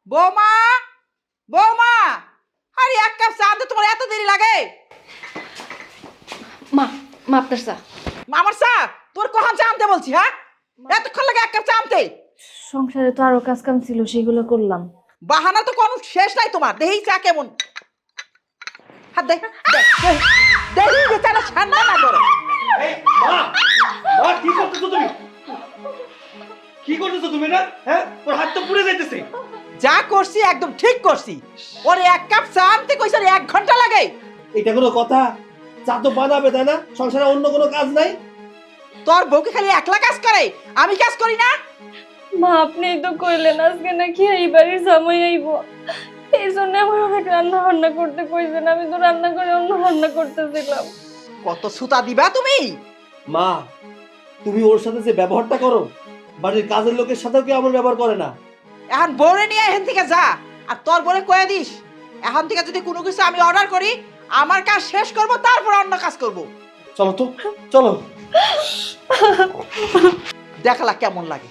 বৌমা, বৌমা, আরে এক কাপ চা আনতে তোমার এত দেরি লাগে? মা মা আপনার চা। আমার চা তোর কখন চা আনতে বলছি? হ্যাঁ, এতক্ষণ লাগে এক কাপ চা আনতে? সংসারে তো আরো কাজ কাম ছিল, সেগুলো করলাম। বাহানা তো কোনো শেষ নাই তোমার। দেহি চা কেমন? হাত দে, দেহি বেচারা ঠান্ডা না করে। এই মা, মা কি করতেছো তুমি? কি করতেছো তুমি না? হ্যাঁ, তোর হাত তো পুড়ে যাইতেছে। যা করছি একদম ঠিক করছি। ওরে এক কাপ চা আনতে কইছ 1 ঘন্টা লাগে? এটা কোনো কথা? চা তো বানাবে তাই না? সংসারে অন্য কোনো কাজ নাই? তোর বউকে খালি একলা কাজ করে, আমি কাজ করি না? মা আপনিই তো কইলেন আজকে নাকি এই বাড়ির জামাই আইব, এই জন্য আমার অনেক রান্না বান্না করতে কইছেন। আমি তো রান্না করে অন্য রান্না করতেছিলাম। কত সুতা দিবা তুমি? মা, তুমি ওর সাথে যে ব্যবহারটা করো, বাড়ির কাজের লোকের সাথেও কি এমন ব্যবহার করে না? এখন বউরে নিয়ে এখান থেকে যা, আর তোর বলে কয়ে দিস এখন থেকে যদি কোনো কিছু আমি অর্ডার করি, আমার কাজ শেষ করব, তারপর অন্য কাজ করব। চলো তো, চলো। দেখালা কেমন লাগে?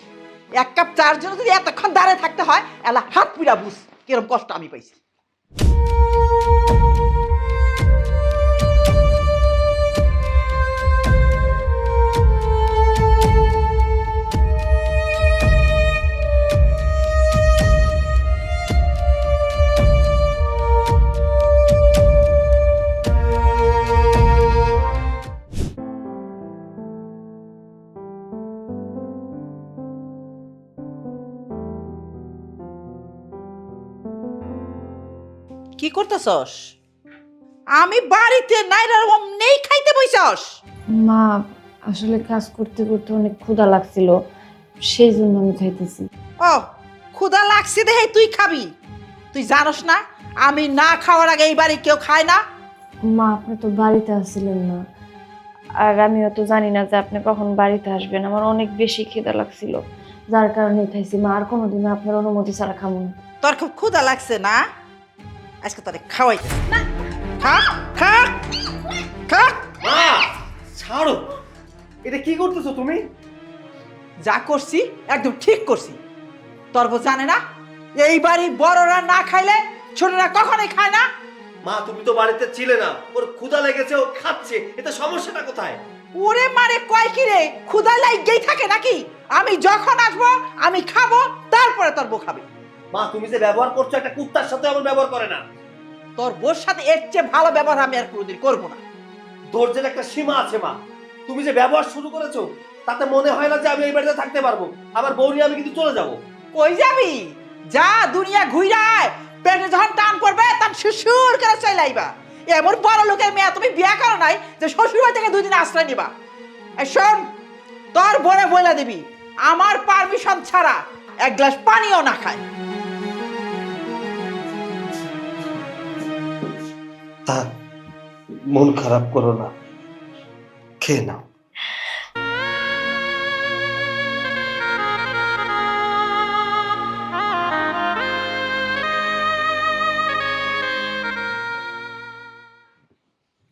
এক কাপ চার জন্য যদি এতক্ষণ দাঁড়িয়ে থাকতে হয়, এলা হাত পিড়া বুঝ কিরম কষ্ট আমি পাইছি। কি করতেছস? আমি বাড়িতে নাইরার নেই, খাইতে বইছস? মা আসলে কাজ করতে করতে অনেক ক্ষুধা লাগছিল, সেই জন্য আমি খাইতেছি। ও, ক্ষুধা লাগছে দেখে তুই খাবি? তুই জানোস না আমি না খাওয়ার আগে এই বাড়ি কেউ খায় না? মা আপনি তো বাড়িতে আসছিলেন না, আর আমিও তো জানি না যে আপনি কখন বাড়িতে আসবেন। আমার অনেক বেশি খিদা লাগছিল, যার কারণে খাইছি। মা আর কোনোদিন আপনার অনুমতি ছাড়া খাবো না। তোর খুব ক্ষুধা লাগছে না? আজকে তোরে খাওয়াইতে না। খা খা খা। মা, ছাড়ো। এটা কি করতেছো তুমি? যা করছি একদম ঠিক করছি। তোর বউ জানে না এই বাড়ি বড়রা না খাইলে ছোটরা কখনোই খায় না? মা, তুমি তো বাড়িতে ছিলে না। ওর ক্ষুধা লেগেছে, ও খাচ্ছে। এতে সমস্যাটা কোথায়? ওরে মারে কয় কি রে, ক্ষুধা লাগেই থাকে নাকি? আমি যখন আসবো আমি খাবো, তারপরে তোর বউ খাবে। মা, তুমি যে ব্যবহার করছো একটা কুত্তার সাথে এমন ব্যবহার করে না। তোর বউর সাথে এর চেয়ে ভালো ব্যবহার আমি আর কোনোদিন করবো না। ধৈর্যের একটা সীমা আছে মা। তুমি যে ব্যবহার শুরু করেছো, তাতে মনে হয় না যে আমি এই বাড়িতে থাকতে পারবো। আমার বউ নিয়ে আমি কিন্তু চলে যাবো। কই যাবি? যা, দুনিয়া ঘুইরায়, পেটে যখন টান পড়বে তখন সুসুর করে চলে আইবা। এমন বড় লোকের মেয়ে তুমি বিয়ে করো নাই যে শ্বশুর বাড়ি থেকে 2 দিন আশ্রয় নিবা। এই শোন, তোর বড় বইলা দিবি আমার পারমিশন ছাড়া এক গ্লাস পানিও না খায়। তা মন খারাপ করো না, খেয়ে নাও।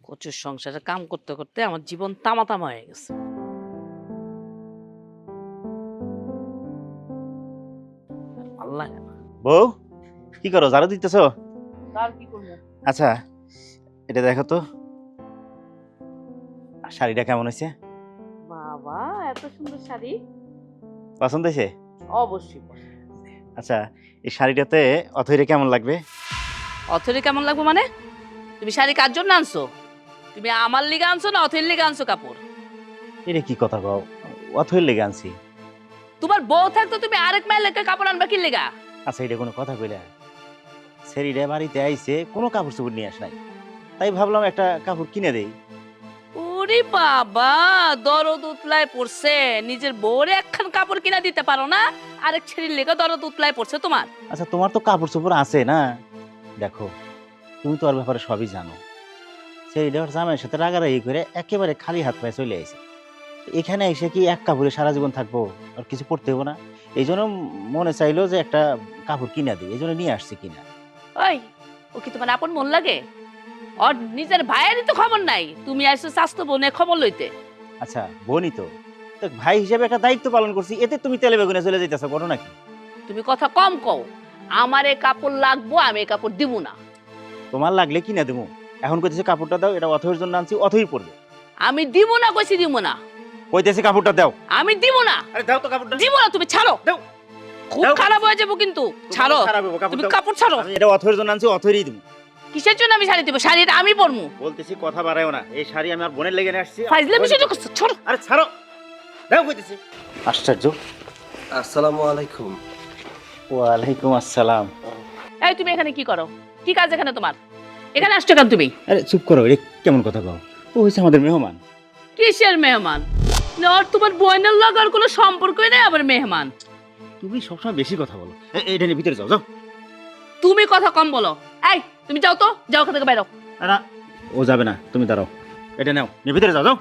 কচুর সংসারে কাম করতে করতে আমার জীবন তামা তামা হয়ে গেছে। আল্লাহ, বউ কি করো, ঝাড়ু দিতেছো? তার কি করবো? আচ্ছা এটা দেখো তো, শাড়িটা কেমন হয়েছে? বাবা, এত সুন্দর শাড়ি! পছন্দ হয়েছে? অবশ্যই। আচ্ছা এই শাড়িটাতে অথইরে কেমন লাগবে? অথরে কেমন লাগবে মানে? তুমি শাড়ি কার জন্য আনছো? তুমি আমার লিগে আনছো না অথের লিগে আনছো কাপড়? এটা কি কথা কও, অথইর লেগে আনছি। তোমার বউ থাকতো তুমি আরেক মায়ের লেগে কাপড় আনবা কি লেগা? আচ্ছা এটা কোনো কথা কইলা? সেরিটা বাড়িতে আইছে, কোনো কাপড় চোপড় নিয়ে আস নাই, তাই ভাবলাম একটা কাপড় কিনে দেই। ওরে বাবা, দরদ উতলায় পড়ছে, নিজের বউরে একখান কাপড় কিনা দিতে পারো না, আরেক ছেলের লেগে দরদ উতলায় পড়ছে তোমার। আচ্ছা তোমার তো কাপড় চোপড় আছে না? দেখো তুমি তো আর ব্যাপারে সবই জানো। সেরিটা ওর জামাইয়ের সাথে রাগারাগি করে একেবারে খালি হাত পায়ে চলে আইছে। এখানে এসে কি এক কাপড়ে সারা জীবন থাকবো? আর কিছু করতে হবো না? এই জন্য মনে চাইলো যে একটা কাপড় কিনা দিই, এই জন্য নিয়ে আসছি কিনা। ওই, ও কি তোমার আপন মন লাগে? ওর নিজের ভাইয়েরই তো খবর নাই, তুমি আইছো স্বাস্থ্য বোনের খবর লইতে। আচ্ছা বোনই তো, তো ভাই হিসেবে একটা দায়িত্ব পালন করছি, এতে তুমি তেলে বেগুনে চলে যাইতেছো, করো নাকি? তুমি কথা কম কও। আমার এই কাপড় লাগবো, আমি এই কাপড় দিব না। তোমার লাগলে কিনে দেবো, এখন কইতেছে কাপড়টা দাও, এটা অথয়ের জন্য আনছি, অথই পড়বে। আমি দিব না, কইছি দিব না। কইতেছে কাপড়টা দাও। আমি দিব না। আরে দাও তো কাপড়টা। দিব না, তুমি ছাড়ো। দাও। খুব দাও। খারাপ হয়ে যাবো কিন্তু। ছাড়ো, খারাপ হবে, তুমি দাও। কাপড় ছাড়ো। আমি এটা অথয়ের জন্য আনছি, অথইরই দেবো। কিসের জন্য আমি শাড়ি দিব? শাড়িটা আমি পরমু। বলতেছি কথা বাড়ায়ও না, এই শাড়ি আমি আর বোনের লেগে নিয়ে আসছি। ফাইজলামি শুরু করছো, ছাড়ো। আরে ছাড়ো, দাও কইতেছি। আশ্চর্য। আসসালামু আলাইকুম। ওয়ালাইকুম আসসালাম। এই তুমি এখানে কি করো? কি কাজ এখানে তোমার? এখানে আসছো কেন তুমি? আরে চুপ করো, এটা কেমন কথা কও? ও হইছে আমাদের মেহমান। কিসের মেহমান? না, আর তোমার বোনের লাগার কোনো সম্পর্কই নেই, আবার মেহমান। তুমি সবসময় বেশি কথা বলো। এটা নিয়ে ভিতরে যাও, যাও। তুমি কথা কম বলো। এই তুমি যাও তো, যাও ওখান থেকে বাইরো। না, ও যাবে না, তুমি দাঁড়াও। এটা নাও, নিয়ে ভিতরে যাও, যাও,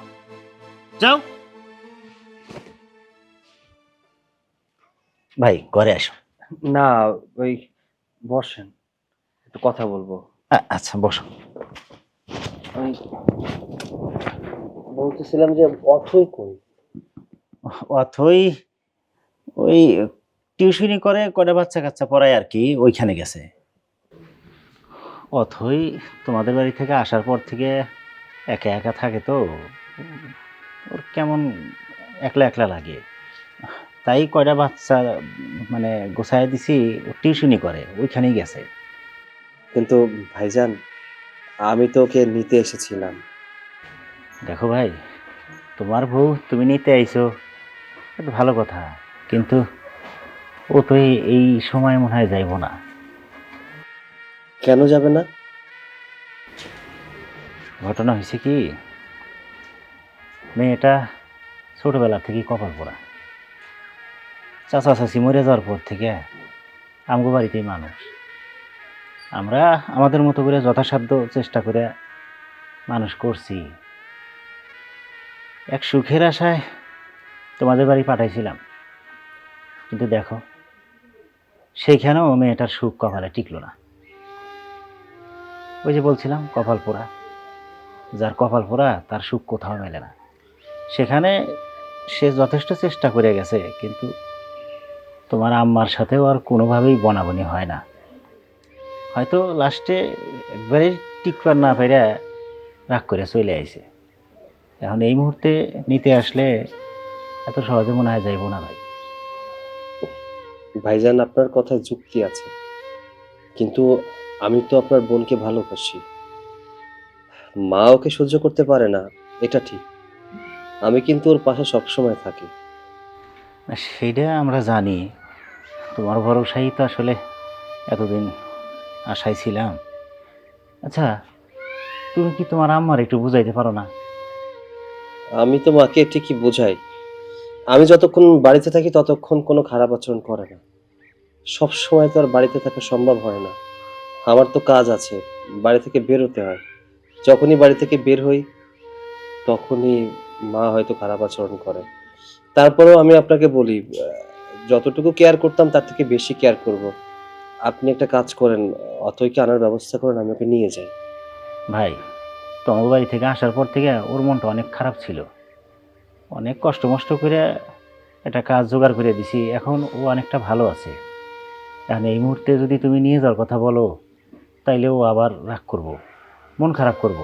যাও। ভাই ঘরে আসো। না, ওই বসেন, একটু কথা বলবো। আচ্ছা বসো। আমি বলতেছিলাম যে অথই কই? অথই ওই টিউশনি করে, কয়টা বাচ্চা কাচ্চা পড়ায় আর কি, ওইখানে গেছে। অথই তোমাদের বাড়ি থেকে আসার পর থেকে একা একা থাকে, তো ওর কেমন একলা একলা লাগে, তাই কয়টা বাচ্চা মানে গোছায় দিছি, ও টিউশনি করে, ওইখানেই গেছে। কিন্তু ভাইজান, আমি তো ওকে নিতে এসেছিলাম। দেখো ভাই, তোমার বউ তুমি নিতে আইছো, এটা ভালো কথা, কিন্তু ও তো এই সময় মনে হয় যাইব না। কেন যাবে না? ঘটনা হয়েছে কি, মেয়েটা ছোটবেলা থেকেই কপাল পোড়া। চাচা চাচি মরে যাওয়ার পর থেকে আমগো বাড়িতেই মানুষ। আমরা আমাদের মতো করে যথাসাধ্য চেষ্টা করে মানুষ করছি। এক সুখের আশায় তোমাদের বাড়ি পাঠাইছিলাম, কিন্তু দেখো সেইখানেও মেয়েটার সুখ কপালে টিকলো না। ওই যে বলছিলাম কপাল পোড়া, যার কপাল পোড়া তার সুখ কোথাও মেলে না। সেখানে সে যথেষ্ট চেষ্টা করে গেছে, কিন্তু তোমার আম্মার সাথেও আর কোনোভাবেই বনাবনি হয় না। হয়তো লাস্টে একবারে টিকবার না পেরে রাগ করে চলে আইছে। এখন এই মুহূর্তে নিতে আসলে এত সহজে মনে হয় যাইব না ভাই। ভাইজান, আপনার কথায় যুক্তি আছে, কিন্তু আমি তো আপনার বোনকে ভালোবাসি। মা ওকে সহ্য করতে পারে না, এটা ঠিক। আমি কিন্তু ওর পাশে সবসময় থাকি। সেইটা আমরা জানি, তোমার ভরসাই তো আসলে এতদিন আশায় ছিলাম। আচ্ছা, তুমি কি তোমার আম্মার একটু বুঝাইতে পারো না? আমি তো মাকে ঠিকই বোঝাই। আমি যতক্ষণ বাড়িতে থাকি ততক্ষণ কোনো খারাপ আচরণ করে না। সব সময় তো আর বাড়িতে থাকা সম্ভব হয় না। আমার তো কাজ আছে, বাড়ি থেকে বের হতে হয়। যখনই বাড়ি থেকে বের হই তখনই মা হয়তো খারাপ আচরণ করে। তারপরেও আমি আপনাকে বলি, যতটুকু কেয়ার করতাম তার থেকে বেশি কেয়ার করব। আপনি একটা কাজ করেন, অথইকে আনার ব্যবস্থা করেন, আমি ওকে নিয়ে যাই। ভাই, তোমার বাড়ি থেকে আসার পর থেকে ওর মনটা অনেক খারাপ ছিল। অনেক কষ্ট মষ্ট করে একটা কাজ জোগাড় করে দিছি, এখন ও অনেকটা ভালো আছে। এখন এই মুহূর্তে যদি তুমি নিয়ে যাওয়ার কথা বলো, তাইলে ও আবার রাগ করব, মন খারাপ করব।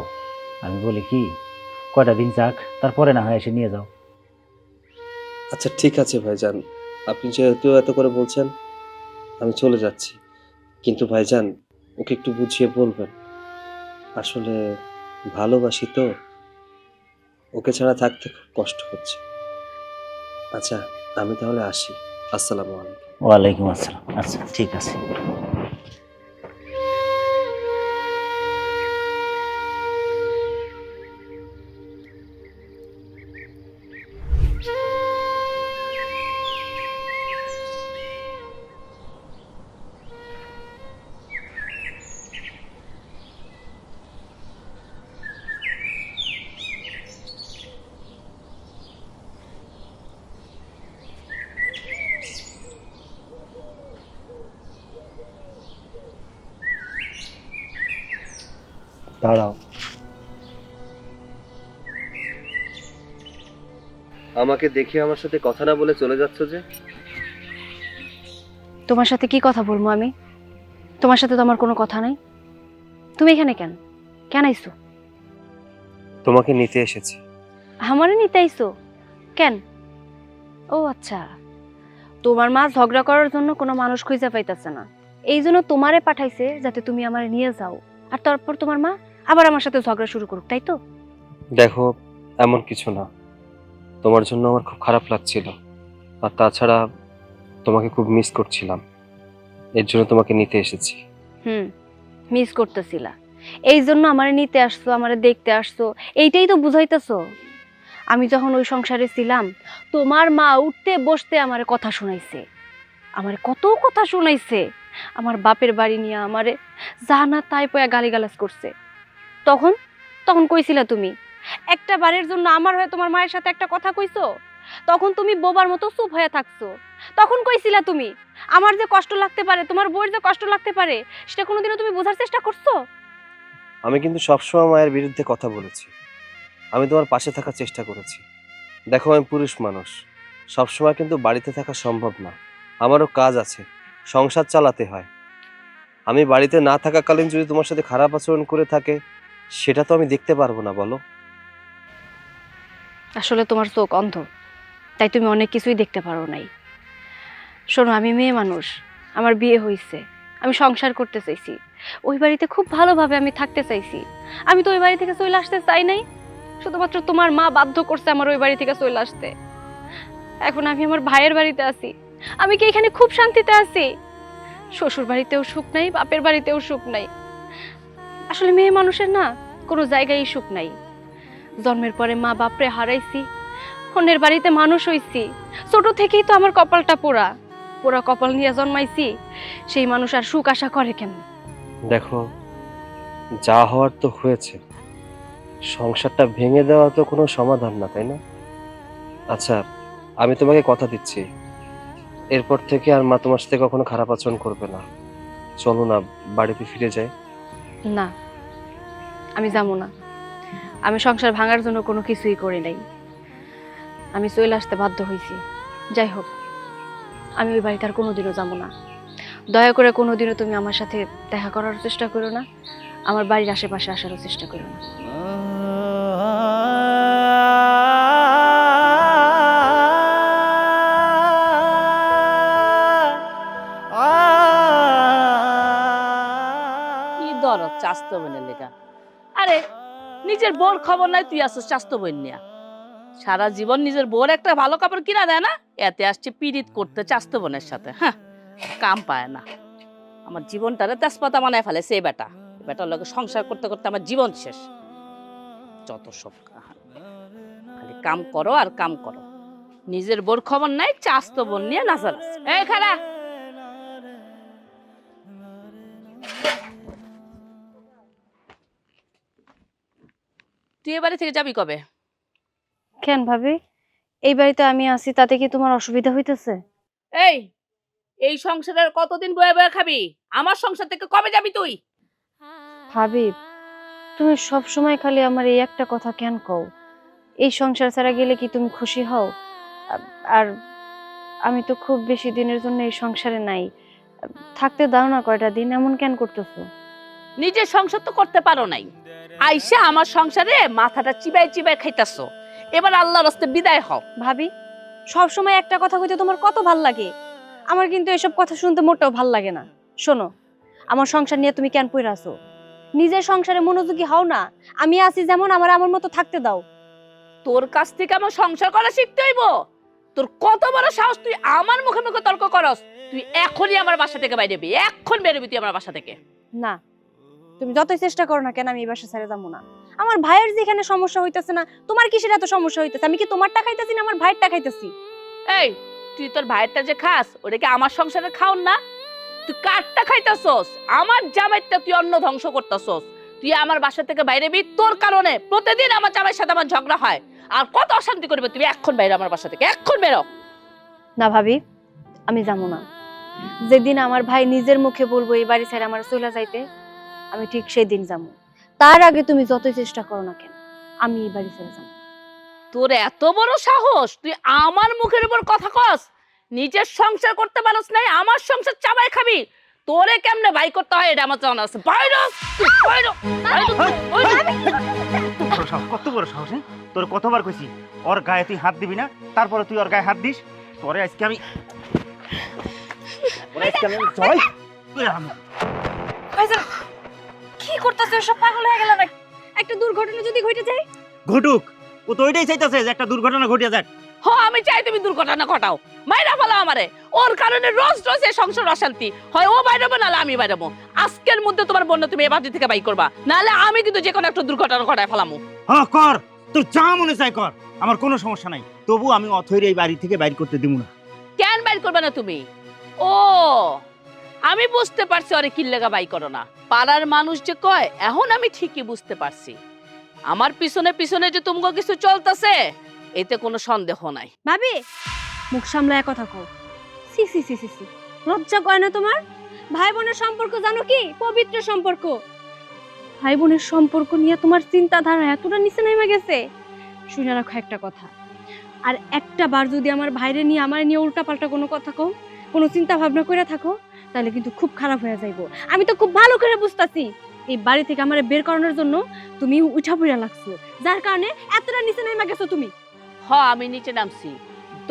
আমি বলি কি, কয়টা দিন যাক, তারপরে না হয় এসে নিয়ে যাও। আচ্ছা ঠিক আছে ভাইজান, আপনি যেহেতু এত করে বলছেন, আমি চলে যাচ্ছি। কিন্তু ভাইজান, ওকে একটু বুঝিয়ে বলবেন, আসলে ভালোবাসি তো, ওকে ছাড়া থাকতে খুব কষ্ট হচ্ছে। আচ্ছা, আমি তাহলে আসি। আসসালামু আলাইকুম। ওয়ালাইকুম আসসালাম। আচ্ছা ঠিক আছে। দাঁড়াও, আমাকে দেখে আমার সাথে কথা না বলে চলে যাচ্ছ যে? তোমার সাথে কি কথা বলবো আমি? তোমার সাথে তো আমার কোনো কথা নাই। তুমি এখানে কেন কেন আইছো? তোমাকে নিতে এসেছি। আমারে নিতে আইছো কেন? ও আচ্ছা, তোমার মা ঝগড়া করার জন্য কোনো মানুষ খুঁজে পাইতেছে না, এই জন্য তোমারে পাঠাইছে যাতে তুমি আমারে নিয়ে যাও, আর তারপর তোমার মা আবার আমার সাথে ঝগড়া শুরু করুক, তাই তো? দেখো, এমন কিছু না, তোমার জন্য আমার খুব খারাপ লাগছিল, আর তাছাড়া তোমাকে খুব মিস করছিলাম, এর জন্য তোমাকে নিতে এসেছি। মিস করতেছিলা, এই জন্য আমারে নিতে আসছো, আমারে দেখতে আসছো, এইটাই তো বুঝাইতেছো। আমি যখন ওই সংসারে ছিলাম, তোমার মা উঠতে বসতে আমারে কথা শোনাইছে, আমারে কত কথা শোনাইছে, আমার বাপের বাড়ি নিয়ে আমারে যা না তাই পয়া গালিগালাজ করছে। তখন তখন কইছিলা তুমি একটা বারের জন্য আমার হয়ে তোমার মায়ের সাথে একটা কথা কইছো? তখন তুমি বোবার মতো চুপ হয়ে থাকছো। তখন কইছিলা তুমি আমার যে কষ্ট লাগতে পারে, তোমার বউয়ের যে কষ্ট লাগতে পারে, সেটা কোনোদিনও তুমি বোঝার চেষ্টা করছো? আমি কিন্তু সবসময় মায়ের বিরুদ্ধে কথা বলেছি, আমি তোমার পাশে থাকার চেষ্টা করেছি। দেখো, আমি পুরুষ মানুষ, সবসময় কিন্তু বাড়িতে থাকা সম্ভব না, আমারও কাজ আছে, সংসার চালাতে হয়। আমি বাড়িতে না থাকাকালীন যদি তোমার সাথে খারাপ আচরণ করে থাকে, সেটা তো আমি দেখতে পারবো না, বলো। আসলে তোমার চোখ অন্ধ, তাই তুমি অনেক কিছুই দেখতে পারো নাই। শোনো, আমি মেয়ে মানুষ, আমার বিয়ে হয়েছে, আমি সংসার করতে চাইছি, ওই বাড়িতে খুব ভালোভাবে আমি থাকতে চাইছি। আমি তো ওই বাড়ি থেকে চলে আসতে চাই নাই, শুধুমাত্র তোমার মা বাধ্য করছে আমার ওই বাড়ি থেকে চলে আসতে। এখন আমি আমার ভাইয়ের বাড়িতে আছি, আমি কি এখানে খুব শান্তিতে আছি? শ্বশুর বাড়িতেও সুখ নাই, বাপের বাড়িতেও সুখ নাই। আসলে মেয়ে মানুষের না কোনো জায়গায় সুখ নাই। জন্মের পরে মা বাপরে হারাইছি, অন্যের বাড়িতে মানুষ হইছি, ছোট থেকেই তো আমার কপালটা পোড়া, পোড়া কপাল নিয়ে জন্মাইছি, সেই মানুষ আর সুখ আশা করে কেমন? দেখো, যা হওয়ার তো হয়েছে, সংসারটা ভেঙে দেওয়া তো কোনো সমাধান না, তাই না? আচ্ছা, আমি তোমাকে কথা দিচ্ছি, এরপর থেকে আর মা তোমার সাথে কখনো খারাপ আচরণ করবে না। চলো না, বাড়িতে ফিরে যাই। না, আমি যাবো না। আমি সংসার ভাঙার জন্য কোনো কিছুই করি নাই, আমি চলে আসতে বাধ্য হয়েছি। যাই হোক, আমি ওই বাড়িতে আর কোনোদিনও যাবো না। দয়া করে কোনোদিনও তুমি আমার সাথে দেখা করার চেষ্টা করো না, আমার বাড়ির আশেপাশে আসারও চেষ্টা করো না। কি দরদ চাস্তো বোনের লেগা? আরে নিজের বোর খবর নাই, তুই আসছিস চাস্তো বোন নিয়া। সারা জীবন নিজের বোর একটা ভালো কাপড় কিনা দেয় না, এতে আসছে পীড়িত করতে চাস্তো বোনের সাথে। হ্যাঁ, কাম পায় না। আমার জীবনটারে তেজপাতা বানায় ফেলে সে বেটা, বেটার লগে সংসার করতে করতে আমার জীবন শেষ। যত সব খালি কাম করো আর কাম করো, নিজের বোর খবর নাই, চাস্তো বোন নিয়ে নাচাল। এই খারা, তুই এ বাড়ি থেকে যাবি কবে? কেন ভাবি, এই বাড়িতে আমি আছি, তাতে কি তোমার অসুবিধা হইতেছে? এই এই সংসারের কতদিন বয়ে বয়ে খাবি? আমার সংসার থেকে কবে যাবি তুই? ভাবি, তুমি সব সময় খালি আমার এই একটা কথা কেন কও? এই সংসার ছাড়া গেলে কি তুমি খুশি হও? আর আমি তো খুব বেশি দিনের জন্য এই সংসারে নাই, থাকতে দাও না কয়টা দিন, এমন কেন করতেছো? নিজের সংসার তো করতে পারো নাই, আইসা আমার সংসারে মাথাটা চিবাই চিবাই খাইতাছো। এবার আল্লাহর রাস্তে বিদায় হও। ভাবি, সব সময় একটা কথা কইতে তোমার কত ভাল লাগে, আমার কিন্তু এসব কথা শুনতে মোটেও ভাল লাগে না। শোনো, আমার সংসার নিয়ে তুমি কেন পইরা আছো? নিজের সংসারে মনোযোগী হও না। আমি আছি যেমন, আমার মতো থাকতে দাও। তোর কাছ থেকে আমার সংসার করা শিখতে হইব? তোর কত বড় সাহস, তুই আমার মুখে মুখে তর্ক করস? তুই এখনই আমার বাসা থেকে বাইরে বেরবি, এখন বেরোবি তুই আমার বাসা থেকে। না, তুমি যতই চেষ্টা করো না কেন, আমি এই বাসা ছেড়ে যাবো না। আমার ভাইয়ের যেখানে সমস্যা হইতেছে না, তোমার কিসের এত সমস্যা হইতেছে? আমি কি তোমারটা খাইতেছি না আমার ভাইয়েরটা খাইতেছি? এই, তুই তোর ভাইয়েরটা যে খাস, ওটা কি আমার সংসারে খাওন না? তুই কারটা খাইতাছস? আমার জামাইটা তুই অন্য ধ্বংস করতাছস। তুই আমার বাসা থেকে বাইরে বি, তোর কারণে প্রতিদিন আমার জামাইয়ের সাথে আমার ঝগড়া হয়, আর কত অশান্তি করবে। তুই এখন বাইরে আমার বাসা থেকে, এখন বেরো। না ভাবি, আমি যাবো না। যেদিন আমার ভাই নিজের মুখে বলবো এই বাড়ি ছেড়ে আমার চলে যাইতে, আমি ঠিক সেই দিন যাবো। তার আগে তুমি যতই চেষ্টা করো না কেন, আমি এই বাড়ি ছেড়ে যাবো। তোর এত বড় সাহস, তুই আমার মুখের উপর কথা কস? নিজের সংসার করতে পারস নাই, আমার সংসার চাবাই খাবি? তোরে কেমনে ভাই করতে হয় এটা আমার জানা আছে। বাইরে কত বড় সাহস, হ্যাঁ? তোর কতবার কইছি ওর গায়ে তুই হাত দিবি না, তারপরে তুই ওর গায়ে হাত দিস। তোরে আজকে আমি জয় ভাইজান কি করতেছো? সব পাগল হয়ে গেল না? একটা দুর্ঘটনা যদি ঘটে যায়? ঘটুক, ও তো ওইটাই চাইতেছে যে একটা দুর্ঘটনা ঘটিয়া যাক। হ আমি চাই তুমি দুর্ঘটনা ঘটাও, মাইরা ফেলো আমারে। ওর কারণে রোজ রোজ এই সংসার অশান্তি হয়। ও বাইরেবো নাহলে আমি বাইরেবো। আজকের মধ্যে তোমার বোন তুমি এই বাড়ি থেকে বাই করবা, নাহলে আমি কিন্তু যে কোনো একটা দুর্ঘটনা ঘটায় ফেলামু। হ্যাঁ কর, তোর যা মনে চাই কর, আমার কোনো সমস্যা নাই। তবু আমি অথৈর এই বাড়ি থেকে বাইর করতে দিব না। কেন বাইর করবে না তুমি? ও আমি বুঝতে পারছি অরে কি লেগা বাই করো না। পাড়ার মানুষ যে কয় এখন আমি ঠিকই বুঝতে পারছি। আমার পিছনে পিছনে যে তুমগো কিছু চলতেছে এতে কোনো সন্দেহ নাই। ভাবি মুখ সামলায় কথা কও। সি সি সি সি সি, লজ্জা করে না তোমার? ভাই বোনের সম্পর্ক জানো কি? পবিত্র সম্পর্ক। ভাই বোনের সম্পর্ক নিয়ে তোমার চিন্তাধারা এতটা নিচে নেমে গেছে। শুনে রাখো একটা কথা, আর একটা বার যদি আমার ভাইরে নিয়ে আমার নিয়ে উল্টাপাল্টা কোনো কথা কও, কোনো চিন্তা ভাবনা করে থাকো, তাহলে কিন্তু খুব খারাপ হয়ে যাইবো। আমি তো খুব ভালো করে বুঝতাছি এই বাড়ি থেকে আমারে বের করানোর জন্য তুমি উঠা পড়া লাগছো, যার কারণে এতটা নিচে নেমে গেছো তুমি। হ আমি নিচে নামছি,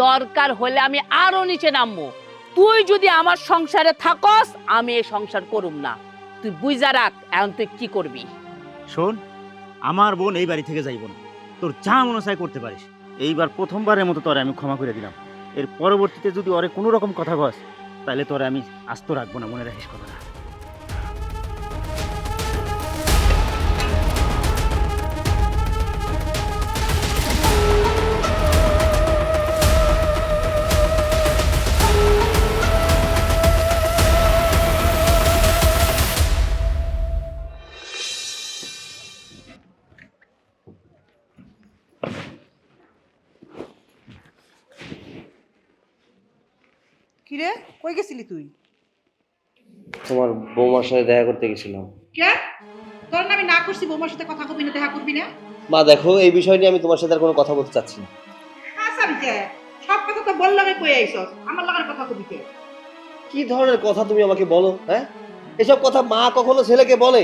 দরকার হলে আমি আরো নিচে নামবো। তুই যদি আমার সংসারে থাকস আমি এই সংসার করুম না। তুই বুঝা রাখ এখন তুই কি করবি। শোন, আমার বোন এই বাড়ি থেকে যাইব না। তোর যা মনে চাই করতে পারিস। এইবার প্রথমবারের মতো তোরে আমি ক্ষমা করে দিলাম। এর পরবর্তীতে যদি ওরে কোনো রকম কথা কস তাহলে তোরে আমি আস্ত রাখবো না, মনে রাখিস কথাটা। কিরে কই গেছিলি তুই? তোমার বৌমার সাথে দেখা করতে গেছিলাম। কে তোর না আমি না করছি বৌমার সাথে কথা কবি না, দেখা করবি না? মা দেখো, এই বিষয় নিয়ে আমি তোমার সাথে আর কোনো কথা বলতে চাচ্ছি না। আচ্ছা কে সব কথা তো বল লাগে কই আইছস, আমার লাগার কথা কবি কে? কি ধরনের কথা তুমি আমাকে বলো, হ্যাঁ? এসব কথা মা কখনো ছেলেকে বলে?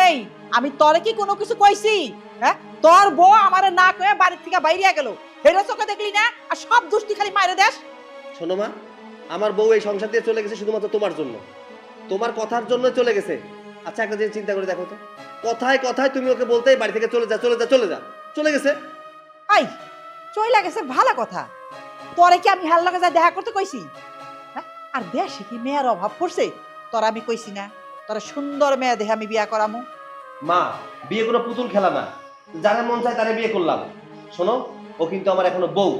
এই আমি তোরে কি কোনো কিছু কইছি? হ্যাঁ, তোর বউ আমারে না কয়ে বাড়ি থেকে বাইরে গেল, হেরে চোখে দেখলি না? আর সব দুষ্টি খালি মাইরে দেশ। শোনো মা, আমার বউ এই সংসার দিয়ে চলে গেছে শুধুমাত্র তোমার জন্য, তোমার কথার জন্য চলে গেছে। আচ্ছা একটা জিনিস চিন্তা করে দেখো তো, কথায় কথায় তুমি ওকে বলতে বাড়ি থেকে চলে যা চলে যা চলে যা, চলে গেছে। আই চইলা গেছে ভালো কথা, তোরে কি আমি হাল লাগা যা দেখা করতে কইছি? হ্যাঁ, আর দেশে কি মেয়ের অভাব পড়ছে? তোর আমি কইছি না তোরা সুন্দর মেয়ে দেখে আমি বিয়া করামু? মা, বিয়ে কোনো পুতুল খেলা না, যারা মন চায় তারা বিয়ে করলাম। শোনো, ও কিন্তু আমার এখনো বউ,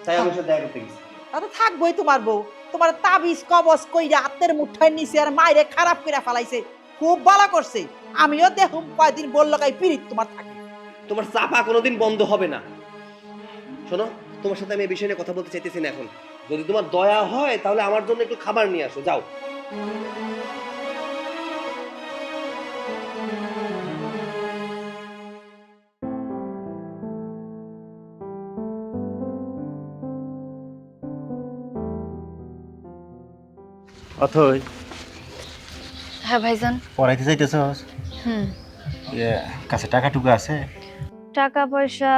তাই আমি ওর সাথে দেখা করতে গেছি। তাহলে থাকবোই তোমার বউ, তোমার তাবিজ কবজ কইরা হাতের মুঠায় নিচে আর মাইরে খারাপ করে ফেলাইছে। খুব ভালো করছে, আমিও দেখুম কয়দিন বল লাগাই পিরিত তোমার থাকে। তোমার চাপা কোনোদিন বন্ধ হবে না। শোনো, তোমার সাথে আমি এই বিষয় নিয়ে কথা বলতে চাইতেছি না এখন। যদি তোমার দয়া হয় তাহলে আমার জন্য একটু খাবার নিয়ে আসো, যাও। অথই, হ্যাঁ ভাইজান। পড়াইতে চাইতেছস? হুম। কাছে টাকা টুকু আছে? টাকা পয়সা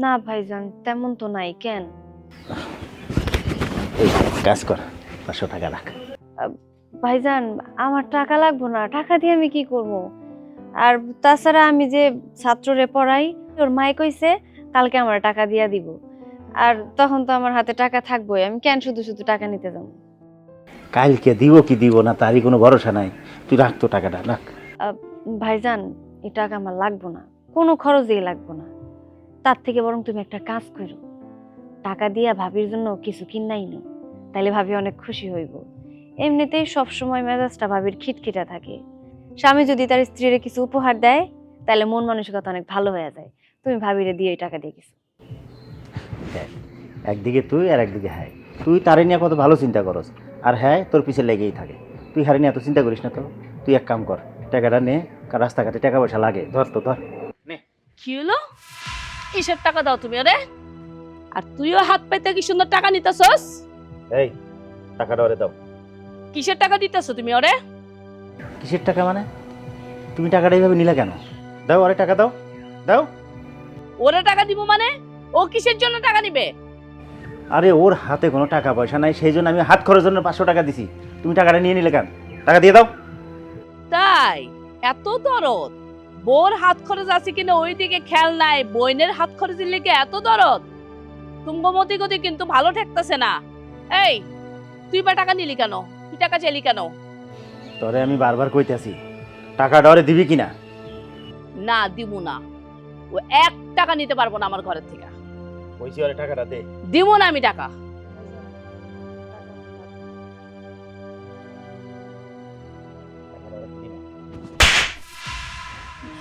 না ভাইজান, তেমন তো নাই। কেন? এই কাজ কর, 500 টাকা রাখ। ভাইজান আমার টাকা লাগবো না, টাকা দিয়ে আমি কি করব? আর তাছাড়া আমি যে ছাত্ররে পড়াই, ওর মাই কইছে কালকে আমার টাকা দিয়া দিব। আর তখন তো আমার হাতে টাকা থাকবোই, আমি কেন শুধু শুধু টাকা নিতে যাব? কালকে দিব কি দিব না তারই কোনো ভরসা নাই। তুই রাখ তো টাকাটা, রাখ। ভাইজান এই টাকা আমার লাগবো না, কোনো খরচই লাগবো না। তার থেকে বরং তুমি একটা কাজ করো, টাকা দিয়া ভাবির জন্য কিছু কিনাই নো, তাইলে ভাবি অনেক খুশি হইব। এমনিতেই সবসময় মেজাজটা ভাবির খিটখিটা থাকে। স্বামী যদি তার স্ত্রীর কিছু উপহার দেয় তাহলে মন মানসিকতা অনেক ভালো হয়ে যায়। তুমি ভাবিরে দিয়ে এই টাকা দিয়ে কিছু। একদিকে তুই আর একদিকে হ্যাঁ, তুই তারে নিয়ে কত ভালো চিন্তা করস, আর হ্যাঁ তোর পিছে লেগেই থাকে। তুই হারে নিয়ে এত চিন্তা করিস না তো। তুই এক কাম কর, টাকাটা নে, রাস্তাঘাটে টাকা পয়সা লাগে, ধর তো ধর। কি হলো? কিসের টাকা দাও তুমি? আরে আর তুইও হাত পাইতে কি সুন্দর টাকা নিতেছস? এই টাকাটা ওরে দাও। কিসের টাকা দিতেছো তুমি ওরে? কিসের টাকা মানে? তুমি টাকাটা এইভাবে নিলে কেন? দাও, আরে টাকা দাও, দাও। ওরে টাকা দিব মানে? ও কিসের জন্য টাকা নিবে? আরে ওর হাতে কোনো টাকা পয়সা নাই, সেই জন্য আমি হাত খরচের জন্য 500 টাকা দিছি। তুমি টাকাটা নিয়ে নিলে কেন? টাকা দিয়ে দাও। তাই এত দরদ? বোর হাত খরচ আছে কিনা ওইদিকে খেয়াল নাই, বইনের হাত খরচের লেগে এত দরদ? তুঙ্গমতি গতি কিন্তু ভালো ঠেকতেছে না। এই তুই বা টাকা নিলি কেন? তুই টাকা চাইলি কেন? তোরে আমি বারবার কইতেছি টাকাটা ওরে দিবি কিনা। না দিব না, ও 1 টাকা নিতে পারবো না আমার ঘরের থেকে। কইছি ওরে টাকাটা দে। দিব না আমি টাকা।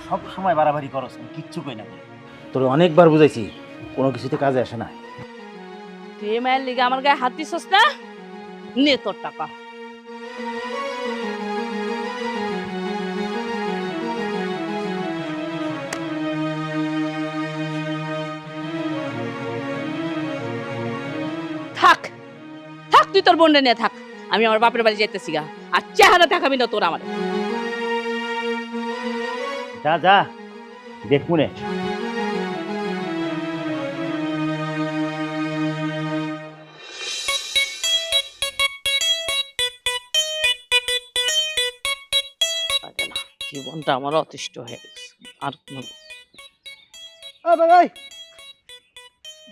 সব সময় বাড়াবাড়ি করছ, কিচ্ছু কই না। তোর অনেকবার বুঝাইছি, কোনো কিছুতে কাজে আসে না। তুই এই মায়ের লিগে আমার গায়ে হাত দিছস না? নে তোর টাকা। থাক থাক, তুই তোর বোনটা নিয়ে থাক। আমি আমার বাপের বাড়ি যাইতেছি গা, আর চেহারা দেখাবি না তোর আমার। যা যা, দেখ মনে। জীবনটা আমার অতিষ্ঠ হয়ে গেছে। আর কোনো ভাই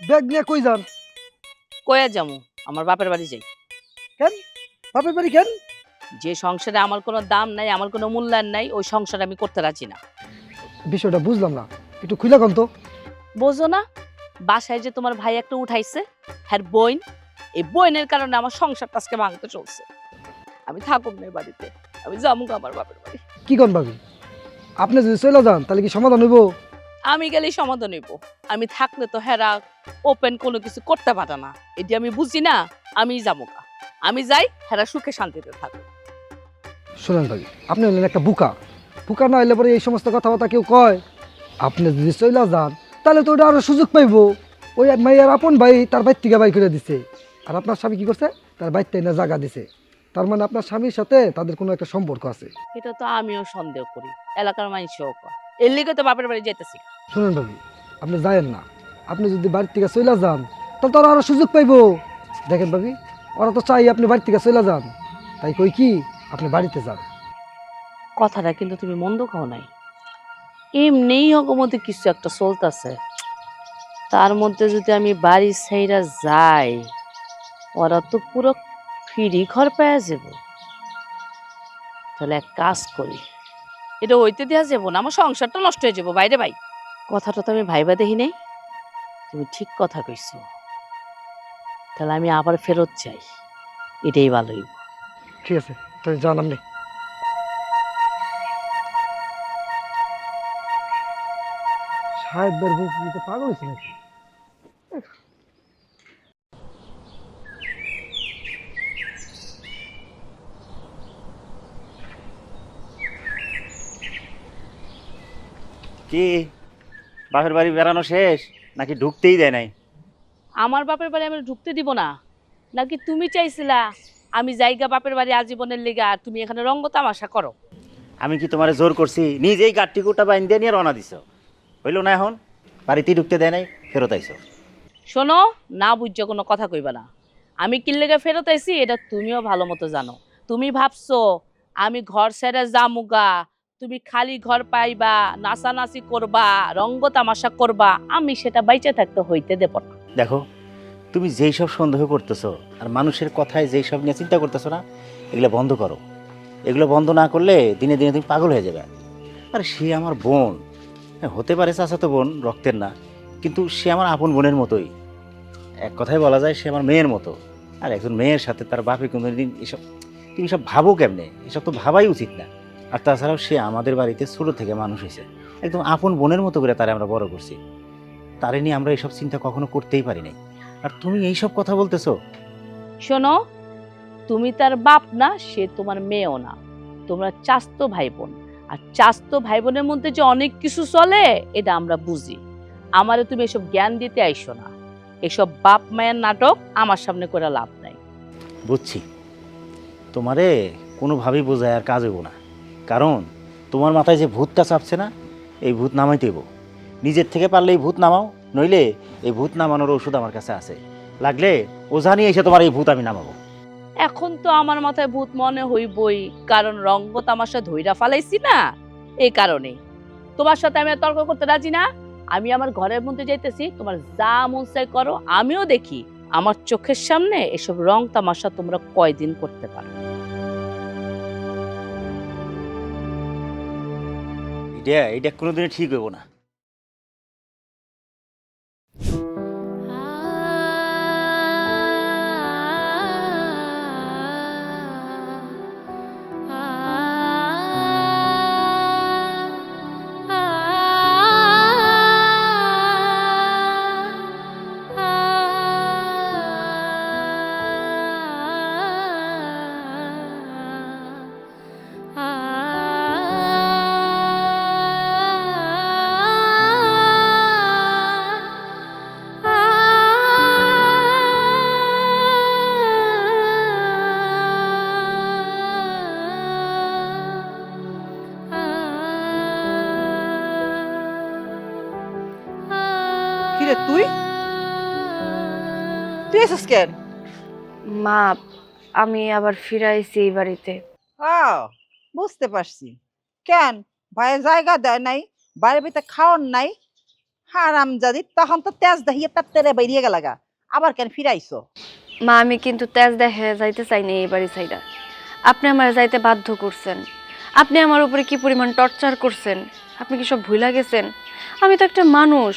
ব্যাগ নিয়ে কই যান? কয়ে যাবো? আমার বাপের বাড়ি যাই। কেন? বাপের বাড়ি কেন? যে সংসারে আমার কোনো দাম নাই, আমার কোনো মূল্যায়ন নাই, ওই সংসারে আমি করতে রাজি না। বিষয়টা বুঝলাম না, একটু খুলে কম তো। বোঝো না? বাসায় যে তোমার ভাই একটা উঠাইছে, হ্যাঁ বোন, এই বোনের কারণে আমার সংসারটা আজকে ভাঙতে চলছে। আমি থাকুম না এই বাড়িতে, আমি যাবো আমার বাপের বাড়ি। কি কন ভাবি, আপনি যদি চলে যান তাহলে কি সমাধান হইব? আমি গেলেই সমাধান হইব। আমি থাকলে তো হেরা ওপেন কোনো কিছু করতে পারে না, এটি আমি বুঝি না। আমি যাবো কা, আমি যাই, হেরা সুখে শান্তিতে থাকো। শোনেন ভাবি, আপনি হলেন একটা বুকা। বুকা না হইলে পরে এই সমস্ত কথাবার্তা কেউ কয়? আপনি যদি চলে যান তাহলে তো ওটা আরো সুযোগ পাইব। ওই মাইয়ার আপন ভাই তার বাইর থেকে বাই করে দিছে, আর আপনার স্বামী কি করছে? তার বাইরটা এনে জায়গা দিছে। তার মানে আপনার স্বামীর সাথে তাদের কোনো একটা সম্পর্ক আছে। এটা তো আমিও সন্দেহ করি, এলাকার মানুষও কয়। এর লিগে তো বাপের বাড়ি যাইতেছি। শুনেন ভাবি, আপনি যায়েন না। আপনি যদি বাড়ির থেকে চলে যান তাহলে তো আরো সুযোগ পাইব। দেখেন ভাবি, ওরা তো চাই আপনি বাড়ি থেকে চলে যান, তাই কই কি আপনি বাড়িতে যান। কথাটা কিন্তু তুমি মন্দ খাও নাই। এমনিই অগমতে কিছু একটা চলতেছে, তার মধ্যে যদি আমি বাড়ি ছাইরা যাই, ওরা তো পুরো ফ্রি ঘর পেয়ে যাব। তাহলে এক কাজ করি, এটা হইতে দেওয়া যাবো না, আমার সংসারটা নষ্ট হয়ে যাবো। বাইরে ভাই, কথাটা তো আমি ভাইবা দেখি নাই। তুমি ঠিক কথা কইছো, তাহলে আমি আবার ফেরত চাই, এটাই ভালো হইব। ঠিক আছে, তাই যান আপনি। সাহেবের বুক দিতে পাগল হয়েছে নাকি? কি বাপের বাড়ি বেড়ানো শেষ নাকি ঢুকতেই দেয় নাই? আমার বাপের বাড়ি আমি ঢুকতে দিব না, নাকি তুমি চাইছিলা আমি জায়গা বাপের বাড়ি আজীবনের লেগে, আর তুমি এখানে রঙ্গ তামাশা করো? আমি কি তোমারে জোর করছি? নিজেই গাঠটি কুটা বাইন দিয়ে নিয়ে রওনা দিছ, হইল না? এখন বাড়িতেই ঢুকতে দেয় নাই, ফেরত আইছো। শোনো, না বুঝছো কোনো কথা কইবা না। আমি কি লেগে ফেরত আইছি এটা তুমিও ভালো মতো জানো। তুমি ভাবছো আমি ঘর ছেড়ে জামুগা, তুমি খালি ঘর পাইবা, নাচানাচি করবা, রঙ্গ তামাশা করবা, আমি সেটা বাইচে থাকতে হইতে দেব না। দেখো, তুমি যেই সব সন্দেহ করতেছো আর মানুষের কথায় যেই সব নিয়ে চিন্তা করতেছো না, এগুলো বন্ধ করো। এগুলো বন্ধ না করলে দিনে দিনে তুমি পাগল হয়ে যাবে। আর সে আমার বোন, হ্যাঁ হতে পারে চাচাতো বোন, রক্তের না, কিন্তু সে আমার আপন বোনের মতোই। এক কথায় বলা যায় সে আমার মেয়ের মতো। আর একজন মেয়ের সাথে তার বাপে কোনোদিন এসব, তুমি সব ভাবো কেমনে? এসব তো ভাবাই উচিত না। আর তাছাড়াও সে আমাদের বাড়িতে ছোটো থেকে মানুষ হয়েছে, একদম আপন বোনের মতো করে তারে আমরা বড় করছি। তারে নিয়ে আমরা এইসব চিন্তা কখনো করতেই পারি নাই। আর তুমি এইসব কথা বলতেছো? শোনো, তুমি তার বাপ না, সে তোমার মেয়েও না, তোমরা চাস্তো ভাই বোন। আর চাস্তো ভাই বোনের মধ্যে যে অনেক কিছু চলে এটা আমরা বুঝি। আমারে তুমি এসব জ্ঞান দিতে আইসো না। এসব বাপ মায়ের নাটক আমার সামনে করে লাভ নাই। বুঝছি, তোমারে কোনোভাবেই বোঝায় আর কাজ হইব না, কারণ তোমার মাথায় যে ভূতটা চাপছে না, এই ভূত নামাইতে হইব। নিজের থেকে পারলে এই ভূত নামাও, নইলে এই ভূত নামানোর ওষুধ আমার কাছে আছে, লাগলে ও জানিয়ে এসে তোমার এই ভূত আমি নামাবো। এখন তো আমার মাথায় ভূত মনে হইবই, কারণ রঙ্গ তামাশা ধইরা ফালাইছি না, এই কারণে। তোমার সাথে আমি আর তর্ক করতে রাজি না। আমি আমার ঘরের মধ্যে যাইতেছি, তোমার যা মন চাই করো, আমিও দেখি আমার চোখের সামনে এসব রং তামাশা তোমরা কয়দিন করতে পারো। এটা কোনোদিনই ঠিক হইব না। কিরে তুই তুই এসেছিস কেন? মা, আমি আবার ফিরে আইছি এই বাড়িতে। বুঝতে পারছি। কেন ভাইয়ের জায়গা দেয় নাই, বাইরে ভিতরে খাওয়ার নাই, হারামজাদি, তখন তো তেজ দাহিয়ে তার তেরে বেরিয়ে গেলাগা, আবার কেন ফিরাইছো? মা, আমি কিন্তু তেজ দেখে যাইতে চাইনি এই বাড়ি ছাইডা। আপনি আমার যাইতে বাধ্য করছেন। আপনি আমার উপরে কি পরিমাণ টর্চার করছেন আপনি কি সব ভুলা গেছেন? আমি তো একটা মানুষ,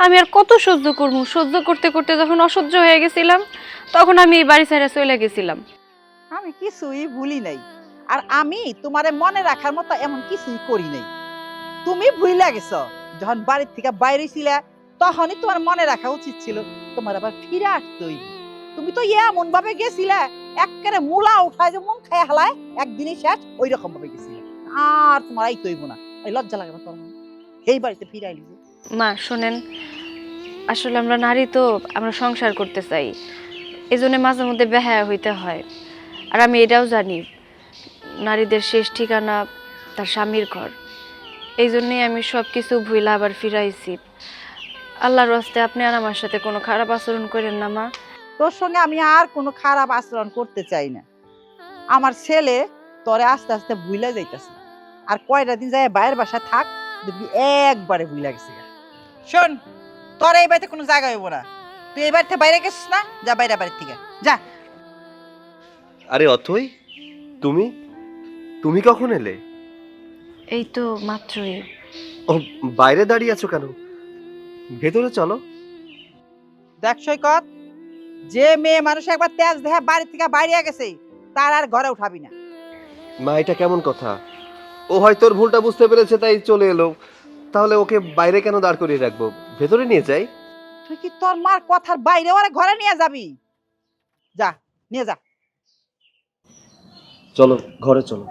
আমি আর কত সহ্য করবো? সহ্য করতে করতে যখন অসহ্য হয়ে গেছিলাম, তখন আমি এই বাড়ি ছাইড়া চলে গেছিলাম। আমি কিছুই ভুলি নাই, আর আমি তোমারে মনে রাখার মতো এমন কিছুই করি নাই। তুমি ভুইলা গেছো, যখন বাড়ির থেকে বাইরে ছিলা তখনই তোমার মনে রাখা উচিত ছিল তোমার আবার ফিরে আসতেই। তুমি তো এমন ভাবে গেছিলা, একেবারে মূলা উঠায় যে মন খায় হালায় একদিনই শেষ, ওই রকম ভাবে গেছিলে। আর তোমার আইতে হইব না, এই লজ্জা লাগে না তোর? এই বাড়িতে ফিরে আইলি যে। মা শোনেন, আসলে আমরা নারী তো, আমরা সংসার করতে চাই, এই জন্য মাঝে মধ্যে বেহায়া হইতে হয়। আর আমি এটাও জানি নারীদের শেষ ঠিকানা তার স্বামীর ঘর। এই জন্যই আমি সব কিছু ভুইলা আবার ফিরাইছি। আল্লাহর রাস্তে আপনি আর আমার সাথে কোনো খারাপ আচরণ করেন না মা। তোর সঙ্গে আমি আর কোনো খারাপ আচরণ করতে চাই না। আমার ছেলে তোরে আস্তে আস্তে ভুইলা যাইতেছে, আর কয়টা দিন যায় বাইরের বাসা থাক, দেখবি একবারে ভুইলা গেছে। শোন, তোর এই বাড়িতে কোনো জায়গা হইব না। তুই এই বাড়িতে বাইরে গেছিস না, যা বাইরে বাড়ির থেকে যা। আরে অথই, তুমি তুমি কখন এলে? এই তো মাত্রই। ও, বাইরে দাঁড়িয়ে আছো কেন? ভেতরে চলো। দেখ সৈকত, যে মেয়ে মানুষ একবার তেজ দেহে বাড়ি থেকে বাইরে গেছে তার আর ঘরে উঠাবি না। মা, এটা কেমন কথা? ও হয়তো ওর ভুলটা বুঝতে পেরেছে তাই চলে এলো, তাহলে ওকে বাইরে কেন দাঁড় করিয়ে রাখবো? ভেতরে নিয়ে যাই। তুই কি তোর মার কথার বাইরে ওরা ঘরে নিয়ে যাবি? যা, নিয়ে যা। চলো ঘরে চলো।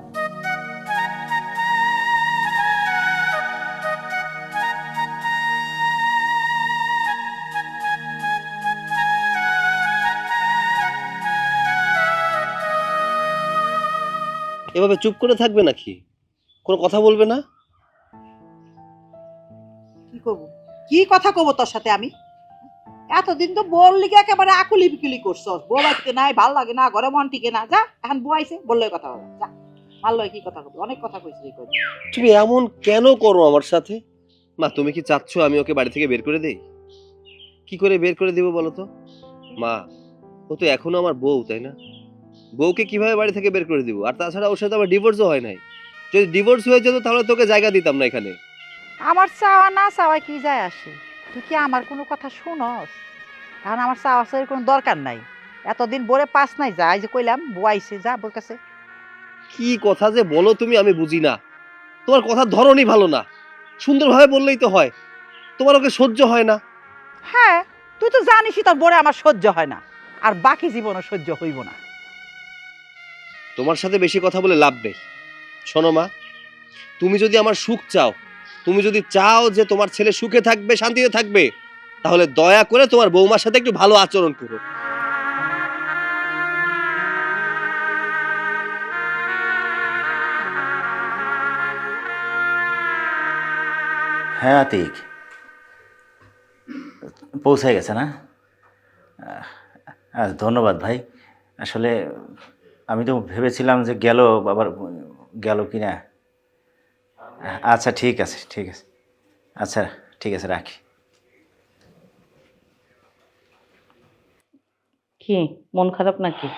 এভাবে চুপ করে থাকবে নাকি? কোনো কথা বলবে না? কি করবো, কি কথা কব তোর সাথে আমি? এতদিন তো বললি কি একেবারে আকুলি বিকুলি করছস, বউ বাড়িতে নাই, ভাল লাগে না, ঘরে মন টিকে না। যা, এখন বউ আইছে, বললে কথা হবে, যা। ভালো কি কথা কবি, অনেক কথা কইছিস। তুমি এমন কেন করো আমার সাথে? মা, তুমি কি চাচ্ছ আমি ওকে বাড়ি থেকে বের করে দেই? কি করে বের করে দেবো বলো তো? মা, ও তো এখনো আমার বউ, তাই না? বউকে কিভাবে বাড়ি থেকে বের করে দিব? আর তাছাড়া ওর সাথে আমার ডিভোর্সও হয় নাই। যদি ডিভোর্স হয়ে যেত তাহলে তোকে জায়গা দিতাম না এখানে। আমার চাওয়া না চাওয়া কি যায় আসে? তুই কি আমার কোনো কথা শুনস? কারণ আমার চাওয়া চাওয়ার কোনো দরকার নাই। এতদিন বলে পাস নাই, যা, এই যে কইলাম বউ আইছে, যা বোর কাছে। কি কথা যে বলো তুমি, আমি বুঝি না। তোমার কথার ধরনই ভালো না। সুন্দরভাবে বললেই তো হয়। তোমার ওকে সহ্য হয় না। হ্যাঁ, তুই তো জানিসই তোর বড়ে আমার সহ্য হয় না, আর বাকি জীবনও সহ্য হইব না। তোমার সাথে বেশি কথা বলে লাভ নেই। শোনো মা, তুমি যদি আমার সুখ চাও, তুমি যদি চাও যে তোমার ছেলে সুখে থাকবে, শান্তিতে থাকবে, তাহলে দয়া করে তোমার বৌমার সাথে একটু ভালো আচরণ করো। হ্যাঁ আতিক, পৌঁছে গেছে না? ধন্যবাদ ভাই। আসলে আমি তো ভেবেছিলাম যে গেল, আবার গেল কি না। আচ্ছা ঠিক আছে, ঠিক আছে, আচ্ছা ঠিক আছে, রাখি। কি মন খারাপ নাকি?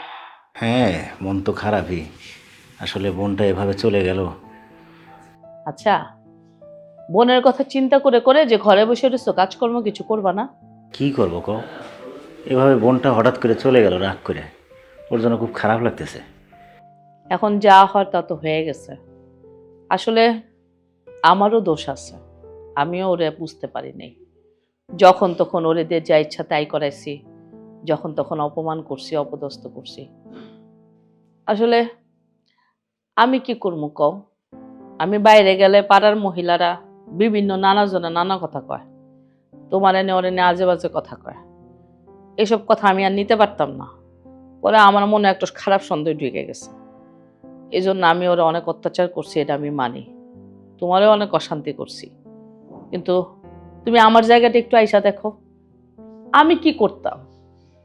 হ্যাঁ, মন তো খারাপই। আসলে বোনটা এভাবে চলে গেল। আচ্ছা, বোনের কথা চিন্তা করে করে যে ঘরে বসে রয়েছো, কাজকর্ম কিছু করবা না? কি করবো কও, এভাবে বোনটা হঠাৎ করে চলে গেল রাগ করে, ওর জন্য খুব খারাপ লাগতেছে। এখন যা হয় তা তো হয়ে গেছে। আসলে আমারও দোষ আছে, আমিও ওরে বুঝতে পারি নাই। যখন তখন ওরে দিয়ে যা ইচ্ছা তাই করাইছি, যখন তখন অপমান করছি, অপদস্থ করছি। আসলে আমি কি করবো কও? আমি বাইরে গেলে পাড়ার মহিলারা বিভিন্ন নানাজনে নানা কথা কয়, তোমার এনে ওর এনে আজে বাজে কথা কয়। এসব কথা আমি আর নিতে পারতাম না। পরে আমার মনে একটা খারাপ সন্দেহ ঢুকে গেছে। এই জন্য আমি ওরা অনেক অত্যাচার করছি, এটা আমি মানি। তোমারও অনেক অশান্তি করছি, কিন্তু তুমি আমার জায়গাটা একটু আইসা দেখো, আমি কি করতাম।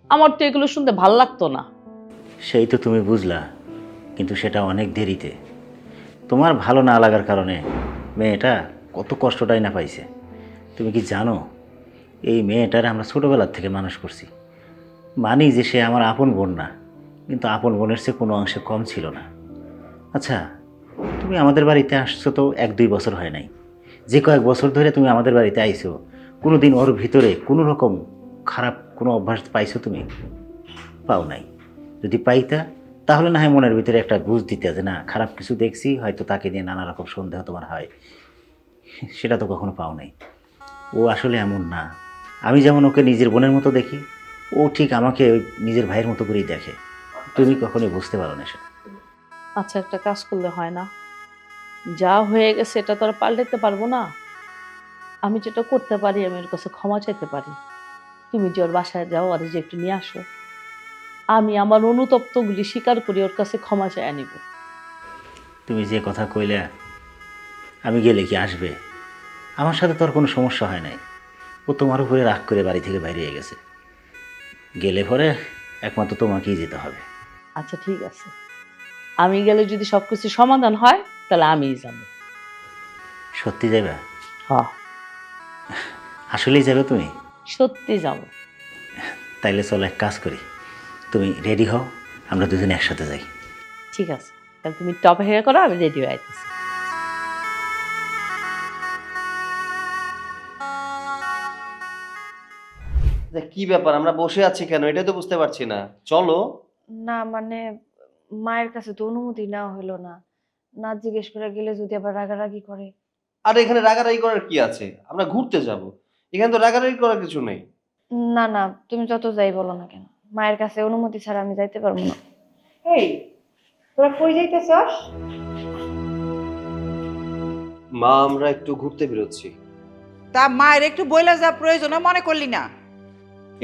আমার তো এগুলো শুনতে ভাল লাগতো না। সেই তো তুমি বুঝলা, কিন্তু সেটা অনেক দেরিতে। তোমার ভালো না লাগার কারণে মেয়েটা কত কষ্টটাই না পাইছে। তুমি কি জানো, এই মেয়েটার আমরা ছোটোবেলার থেকে মানুষ করছি। মানি যে সে আমার আপন বোন না, কিন্তু আপন বোনের চেয়ে কোনো অংশে কম ছিল না। আচ্ছা, তুমি আমাদের বাড়িতে আসছো তো 1-2 বছর হয় নাই। যে কয়েক বছর ধরে তুমি আমাদের বাড়িতে আইছো, কোনো দিন ওর ভিতরে কোনো রকম খারাপ কোনো অভ্যাস পাইছো তুমি? পাও নাই। যদি পাইতা তাহলে না হয় মনের ভিতরে একটা বুঝ দিতে যে না, খারাপ কিছু দেখছি, হয়তো তাকে নিয়ে নানা রকম সন্দেহ তোমার হয়। সেটা তো কখনো পাও নাই। ও আসলে এমন না। আমি যেমন ওকে নিজের বোনের মতো দেখি, ও ঠিক আমাকে ওই নিজের ভাইয়ের মতো করেই দেখে। তুমি কখনোই বুঝতে পারো না সেটা। আচ্ছা, একটা কাজ করলে হয় না? যা হয়ে গেছে এটা তো আর পাল্টাতে পারবো না। আমি যেটা করতে পারি, আমি ওর কাছে ক্ষমা চাইতে পারি। তুমি যে ওর বাসায় যাও, আর যে একটু নিয়ে আসো, আমি আমার অনুতপ্তগুলি স্বীকার করি, ওর কাছে ক্ষমা চাই আনিব। তুমি যে কথা কইলে, আমি গেলে কি আসবে? আমার সাথে তো আর কোনো সমস্যা হয় নাই। ও তোমার উপরে রাগ করে বাড়ি থেকে বাইরে হয়ে গেছে। গেলে পরে একমাত্র তোমাকেই যেতে হবে। আচ্ছা ঠিক আছে, আমি গেলে যদি সবকিছু সমাধান হয় তাহলে আমিই যাবো। সত্যি যাবে? হ্যাঁ, আসলেই যাবে তুমি? সত্যি যাবো। তাইলে চলো এক কাজ করি, তুমি রেডি হও, আমরা দুজনে একসাথে যাই। ঠিক আছে, তাহলে তুমি একটু অপেক্ষা করো, আমি রেডি হয়ে আইতেছি। কি ব্যাপার, আমরা বসে আছি কেন, এটাই তো বুঝতে পারছি না। চলো। না মানে মায়ের কাছে তো অনুমতি নেওয়া হলো না, না জিজ্ঞেস করে গেলে যদি আবার রাগারাগি করে। আর এখানে রাগারাগি করার কি আছে? আমরা ঘুরতে যাব, এখানে তো রাগারাগি করার কিছু নেই। না না, তুমি যত যাই বলো না কেন, মায়ের কাছে অনুমতি ছাড়া আমি যাইতে পারবো না। এই তোরা কই যাইতেছস? মা, আমরা একটু ঘুরতে বেরোচ্ছি। তা মায়ের একটু বইলা যা প্রয়োজন মনে করলি না?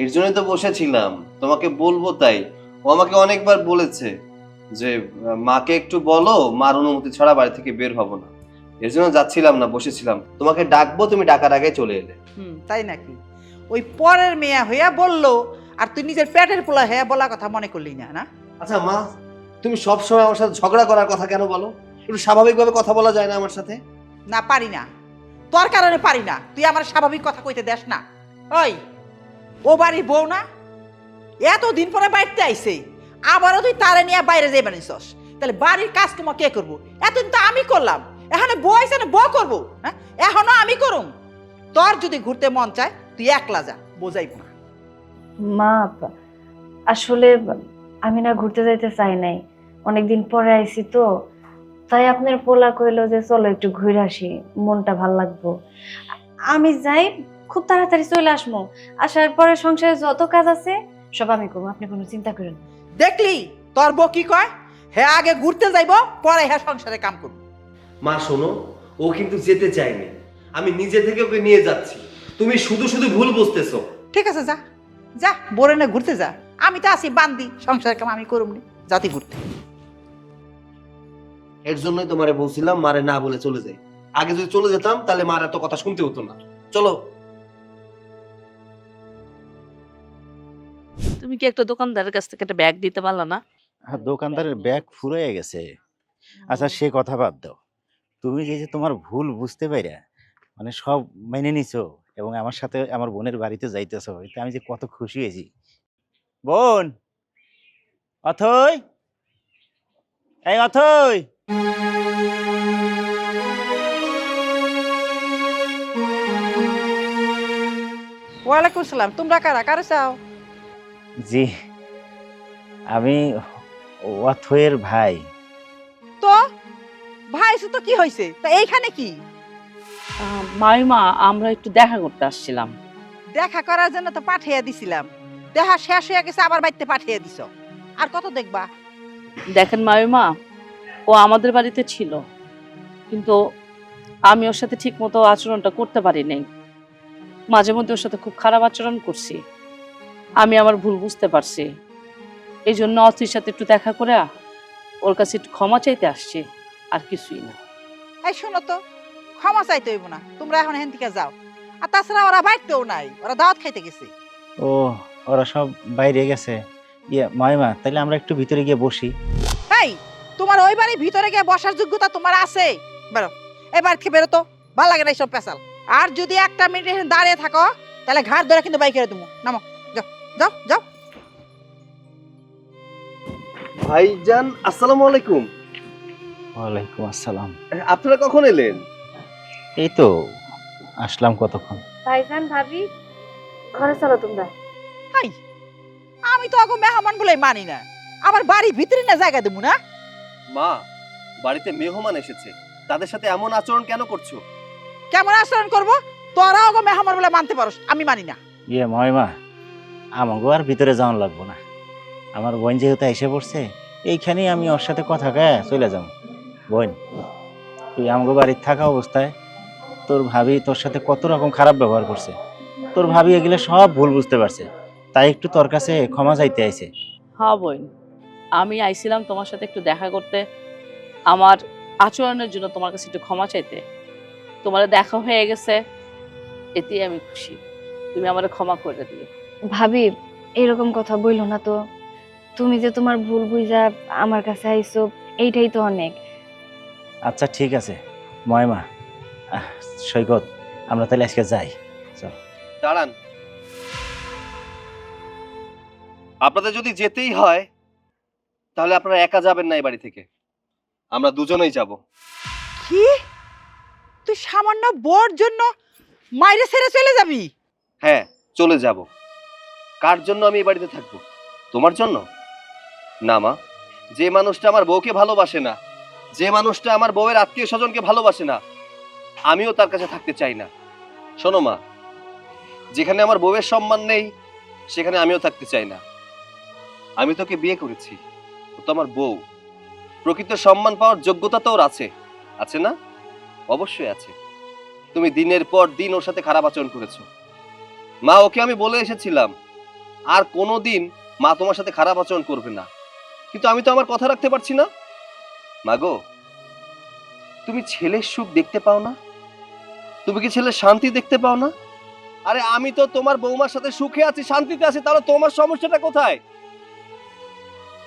এর জন্যই তো বসেছিলাম, তোমাকে বলবো তাই। ও আমাকে অনেকবার বলেছে যে মাকে একটু বলো, মার অনুমতি ছাড়া বাড়ি থেকে বের হব না। এর জন্য যাচ্ছিলাম না, বসেছিলাম। তোমাকে ডাকবো, তুমি ডাকার আগে চলে এলে। তাই নাকি? ওই পরের মেয়া হইয়া বললো, আর তুই নিজের পেটের পোলা হইয়া বলা কথা মনে করলি না? না আচ্ছা মা, তুমি সবসময় আমার সাথে ঝগড়া করার কথা কেন বলো? একটু স্বাভাবিকভাবে কথা বলা যায় না আমার সাথে? না পারি না, তোর কারণে পারি না। তুই আমার স্বাভাবিক কথা কইতে দেস না। ওই ও বাড়ির বউ না, এতদিন পরে বাড়িতে আইছে, আবারও তুই তারে নিয়ে বাইরে যাই বানিয়েছস। তাহলে বাড়ির কাজ তোমার কে করবো? এতদিন তো আমি করলাম, এখানে বউ আইছে না, বউ করবো? হ্যাঁ, এখনো আমি করুম। তোর যদি ঘুরতে মন চায় তুই একলা যা, বোঝাইব না। মা, আসলে আমি না ঘুরতে যাইতে চাই নাই, অনেকদিন পরে আইছি তো, তাই আপনার পোলা কইলো যে চলো একটু ঘুরে আসি, মনটা ভাল লাগবো। আমি যাই, খুব তাড়াতাড়ি চলে আসবো। আসার পরে সংসারে যত কাজ আছে সব আমি করবো, আপনি কোনো চিন্তা করেন না। দেখলি তোর বউ কি কয়? হ্যাঁ আগে ঘুরতে যাইব, পরে হ্যাঁ সংসারে কাম করবো। মা শোনো, ও কিন্তু যেতে চায়নি, আমি নিজে থেকে ওকে নিয়ে যাচ্ছি। তুমি শুধু শুধু ভুল বুঝতেছো। ঠিক আছে যা, যা বোরে না ঘুরতে যা, আমি তো আছি বান্দি, সংসারের কাম আমি করুম নি, জাতি ঘুরতে। এর জন্যই তোমারে বলছিলাম মারে না বলে চলে যাই। আগে যদি চলে যেতাম তাহলে মার এত কথা শুনতে হতো না। চলো। তুমি কি একটা দোকানদারের কাছ থেকে একটা ব্যাগ দিতে পারলা না? আর দোকানদারের ব্যাগ ফুরিয়ে গেছে। আচ্ছা সে কথা বাদ দাও, তুমি যে যে তোমার ভুল বুঝতে পাইরা মানে সব মেনে নিছো এবং আমার সাথে আমার বোনের বাড়িতে যাইতেছো, এটা আমি যে কত খুশি হয়েছি। বোন, অথই, এই অথই। ওয়ালাইকুম আসসালাম। তোমরা কারা কারে চাও? জি, আমি অথয়ের ভাই। তো ভাই তো কি হয়েছে? তা এইখানে কি? মাইমা, আমরা একটু দেখা করতে আসছিলাম। দেখা করার জন্য তো পাঠিয়ে দিছিলাম, দেখা শেষ হয়ে গেছে আবার বাড়িতে পাঠিয়ে দিছ। আর কত দেখবা? দেখেন মাইমা, ও আমাদের বাড়িতে ছিল, কিন্তু আমি ওর সাথে ঠিক মতো আচরণটা করতে পারি নাই। মাঝে মধ্যে ওর সাথে খুব খারাপ আচরণ করছি। আমি আমার ভুল বুঝতে পারছি, এই জন্য অথির সাথে একটু দেখা করে ওর কাছে একটু ক্ষমা চাইতে আসছি, আর কিছুই না। এই শোনো তো, ক্ষমা চাইতে হইব না, তোমরা এখন এখান থেকে যাও। আর তাছাড়া ওরা বাড়িতেও নাই, ওরা দাওয়াত খাইতে গেছে। ও, ওরা সব বাইরে গেছে। ইয়ে মাইমা, তাহলে আমরা একটু ভিতরে গিয়ে বসি। এই, তোমার ওই বাড়ির ভিতরে গিয়ে বসার যোগ্যতা তোমার আছে? বেরো, এবার থেকে বেরো তো, ভালো লাগে না এইসব পেশাল। আর যদি একটা মিনিট এখানে দাঁড়িয়ে থাকো তাহলে ঘাট ধরে কিন্তু বাইক করে দেবো। নামো, যাও যাও যাও। ভাইজান আসসালামু আলাইকুম। ওয়ালাইকুম আসসালাম। আপনারা কখন এলেন? এই তো আসলাম কতক্ষণ। ভাইজান, ভাবি, ঘরে চলো তোমরা। হাই, আমি তো আগে মেহমান বলে মানি না, আমার বাড়ির ভিতরে না জায়গা দেবো না? মা, বাড়িতে মেহমান এসেছে, তাদের সাথে এমন আচরণ কেন করছো? কেমন আচরণ করবো? তোরা আগে মেহমান বলে মানতে পারোস, আমি মানি না। ইয়ে মাইমা, আমাকে আর ভিতরে যাওয়ান লাগবো না। আমার বোন যেহেতু এসে পড়ছে, এইখানেই আমি ওর সাথে কথা কয়ে চলে যাব। বোন, তুই আমাকে বাড়িতে থাকা অবস্থায় তোর ভাবি তোর সাথে কত রকম খারাপ ব্যবহার করছে। তোর ভাবি এগুলো সব ভুল বুঝতে পারছে, তাই একটু তোর কাছে ক্ষমা চাইতে আইছে। হ্যাঁ বোন, আমি আইছিলাম তোমার সাথে একটু দেখা করতে, আমার আচরণের জন্য তোমার কাছে একটু ক্ষমা চাইতে। তোমার দেখা হয়ে গেছে, এতেই আমি খুশি। তুমি আমার ক্ষমা করে দিও। ভাবি, এরকম কথা বইলো না তো। তুমি যে তোমার ভুল বুঝা আমার কাছে আইছো, এইটাই তো অনেক। আচ্ছা ঠিক আছে ময়মা, সৈকত, আমরা তাহলে আজকে যাই। চল। দাঁড়ান, আপনাদের যদি যেতেই হয় তাহলে আপনারা একা যাবেন না এই বাড়ি থেকে, আমরা দুজনেই যাব। কি? তুই সামান্য বোর জন্য মাইরে ছেড়ে চলে যাবি? হ্যাঁ, চলে যাব। কার জন্য আমি এই বাড়িতে থাকবো? তোমার জন্য না মা। যে মানুষটা আমার বউকে ভালোবাসে না, যে মানুষটা আমার বউয়ের আত্মীয় স্বজনকে ভালোবাসে না, আমিও তার কাছে থাকতে চাই না। শোনো মা, যেখানে আমার বউয়ের সম্মান নেই সেখানে আমিও থাকতে চাই না। আমি তোকে বিয়ে করেছি, ও তো আমার বউ। প্রকৃত সম্মান পাওয়ার যোগ্যতা তো ওর আছে, আছে না? অবশ্যই আছে। তুমি দিনের পর দিন ওর সাথে খারাপ আচরণ করেছো। মা, ওকে আমি বলে এসেছিলাম আর কোনোদিন মা তোমার সাথে খারাপ আচরণ করবে না, কিন্তু আমি তো আমার কথা রাখতে পারছি না। মা গো, তুমি ছেলের সুখ দেখতে পাও না? তুমি কি ছেলের শান্তি দেখতে পাও না? আরে আমি তো তোমার বৌমার সাথে সুখে আছি, শান্তিতে আছি, তাহলে তোমার সমস্যাটা কোথায়?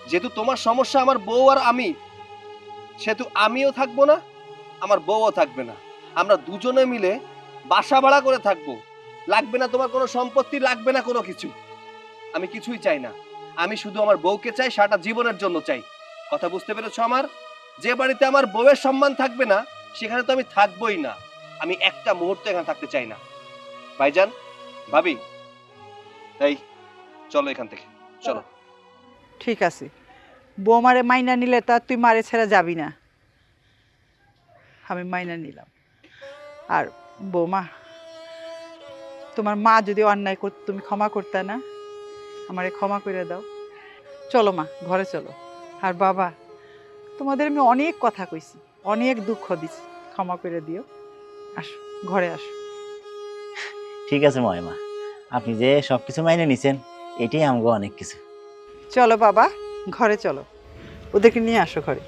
যেহেতু তোমার সমস্যা আমার বউ আর আমি, সেহেতু আমিও থাকবো না, আমার বউও থাকবে না। আমরা দুজনে মিলে বাসা ভাড়া করে থাকবো। লাগবে না তোমার কোনো সম্পত্তি, লাগবে না কোনো কিছু। আমি কিছুই চাই না, আমি শুধু আমার বউকে চাই, সারাটা জীবনের জন্য চাই। কথা বুঝতে পেরেছো আমার? যে বাড়িতে আমার বউয়ের সম্মান থাকবে না সেখানে তো আমি থাকবোই না। আমি একটা মুহূর্ত এখানে থাকতে চাই না। ভাইজান, ভাবি, এই চলো এখান থেকে, চলো। ঠিক আছে, বৌমারে মাইনা নিলে তা তুই মারে ছেড়ে যাবি না, আমি মাইনা নিলাম। আর বৌমা, তোমার মা যদি অন্যায় করত তুমি ক্ষমা করতে না, আমারে ক্ষমা করে দাও। চলো মা, ঘরে চলো। আর বাবা, তোমাদের আমি অনেক কথা কইছি, অনেক দুঃখ দিছি, ক্ষমা করে দিও। আসো, ঘরে আসো। ঠিক আছে ময়মা, আপনি যে সবকিছু মাইনে নিছেন এটাই আমাকে অনেক কিছু। চলো বাবা, ঘরে চলো, ওদেরকে নিয়ে আসো ঘরে।